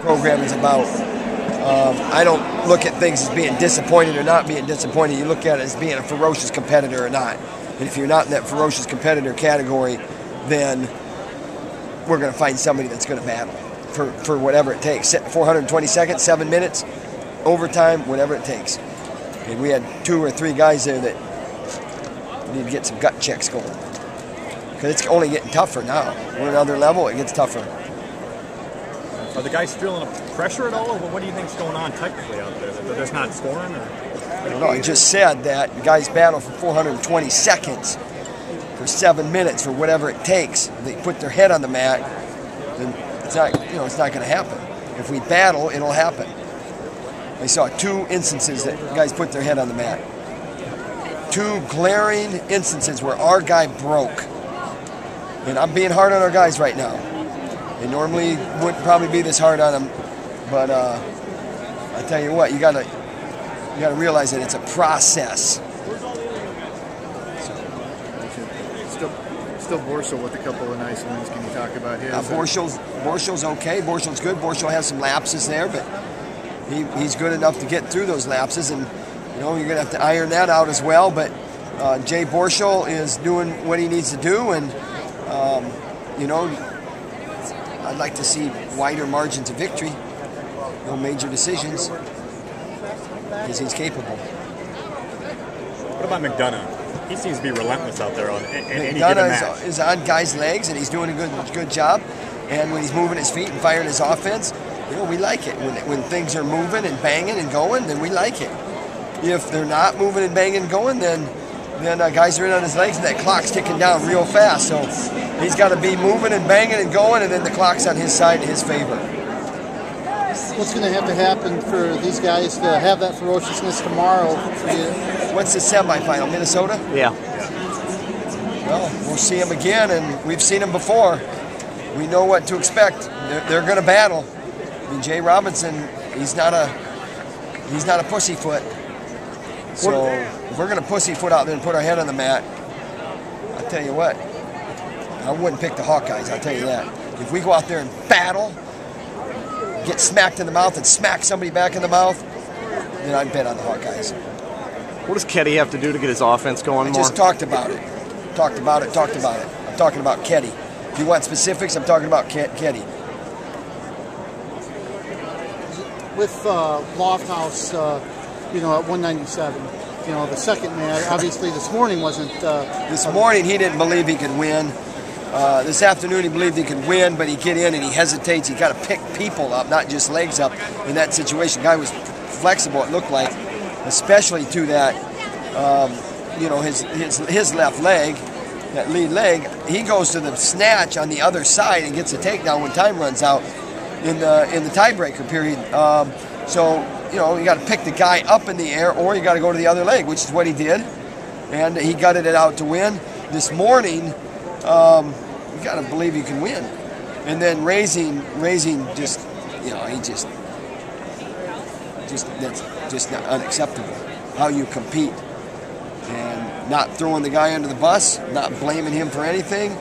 program is about. I don't look at things as being disappointed or not being disappointed. You look at it as being a ferocious competitor or not. And if you're not in that ferocious competitor category, then we're going to find somebody that's going to battle for whatever it takes. 420 seconds, 7 minutes, overtime, whatever it takes. And we had 2 or 3 guys there that need to get some gut checks going. Because it's only getting tougher now. We're another level, it gets tougher. Are the guys feeling pressure at all, or what do you think's going on technically out there? That they're just not scoring? Or? I don't know. I just said that the guys battle for 420 seconds, for 7 minutes, for whatever it takes. If they put their head on the mat, then it's not, it's not going to happen. If we battle, it'll happen. I saw 2 instances that guys put their head on the mat. 2 glaring instances where our guy broke. And I'm being hard on our guys right now. It normally wouldn't probably be this hard on them, but I tell you what, you gotta realize that it's a process. Still Borschel with a couple of nice wins. Can you talk about his? Borschel's okay. Borschel's good. Borschel has some lapses there, but he's good enough to get through those lapses, and you're gonna have to iron that out as well. But Jay Borschel is doing what he needs to do, and I'd like to see wider margins of victory, no major decisions, because he's capable. What about McDonough? He seems to be relentless out there on any given match. McDonough is on guys' legs, and he's doing a good job. And when he's moving his feet and firing his offense, we like it. When things are moving and banging and going, then we like it. If they're not moving and banging and going, then guys are in on his legs, and that clock's ticking down real fast. So he's got to be moving and banging and going, and then the clock's on his side in his favor. What's going to have to happen for these guys to have that ferociousness tomorrow? What's the semifinal? Minnesota? Yeah. Well, we'll see them again, and we've seen them before. We know what to expect. They're going to battle. I mean, Jay Robinson, he's not a pussyfoot. So if we're going to pussyfoot out there and put our head on the mat, I'll tell you what, I wouldn't pick the Hawkeyes, I'll tell you that. If we go out there and battle, get smacked in the mouth and smack somebody back in the mouth, then I'd bet on the Hawkeyes. What does Ketty have to do to get his offense going more? I just talked about it. Talked about it. I'm talking about Ketty. If you want specifics, I'm talking about Ketty. With Lofthouse, at 197, the second match, obviously this morning wasn't... this morning he didn't believe he could win. This afternoon he believed he could win, but he get in and he hesitates. He got to pick people up, not just legs up in that situation. The guy was flexible, it looked like, especially to that, his left leg, that lead leg. He goes to the snatch on the other side and gets a takedown when time runs out in the tiebreaker period. You got to pick the guy up in the air, or you got to go to the other leg, which is what he did, and he gutted it out to win. This morning, you got to believe you can win, and then raising just that's just not unacceptable. How you compete, and not throwing the guy under the bus, not blaming him for anything,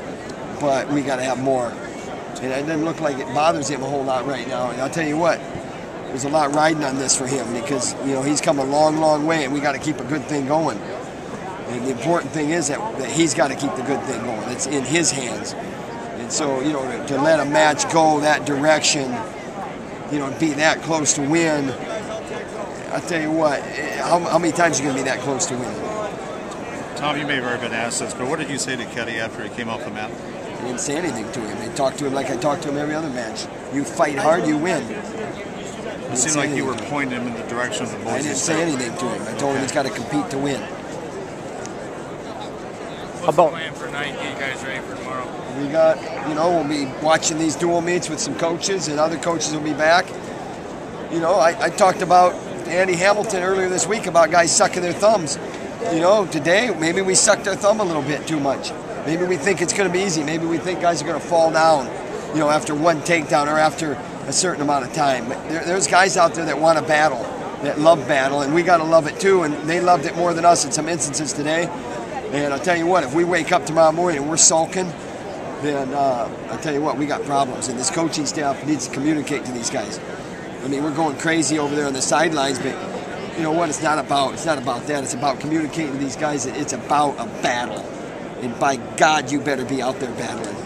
but we got to have more. And it doesn't look like it bothers him a whole lot right now. And I'll tell you what, there's a lot riding on this for him, because he's come a long, long way, and we got to keep a good thing going. And the important thing is that he's got to keep the good thing going. It's in his hands. And so, to let a match go that direction, be that close to win, I'll tell you what, how many times are you going to be that close to winning? Tom, you may have already been asked this, but what did you say to Ketty after he came off the mat? I didn't say anything to him. I talked to him like I talk to him every other match. You fight hard, you win. It seemed like you were pointing him in the direction of the boys. I didn't say anything to him. I told him he's got to compete to win. What's the plan for tonight? Get you guys ready for tomorrow? We got, we'll be watching these dual meets with some coaches, and other coaches will be back. I talked about Andy Hamilton earlier this week about guys sucking their thumbs. Today, maybe we sucked our thumb a little bit too much. Maybe we think it's going to be easy. Maybe we think guys are going to fall down, after one takedown or after a certain amount of time. But there's guys out there that want to battle, that love battle, and we got to love it too, and they loved it more than us in some instances today. And I'll tell you what, if we wake up tomorrow morning and we're sulking, then I tell you what, we got problems. And this coaching staff needs to communicate to these guys. I mean, we're going crazy over there on the sidelines, but you know what? It's not about that. It's about communicating to these guys that it's about a battle. And by God, you better be out there battling.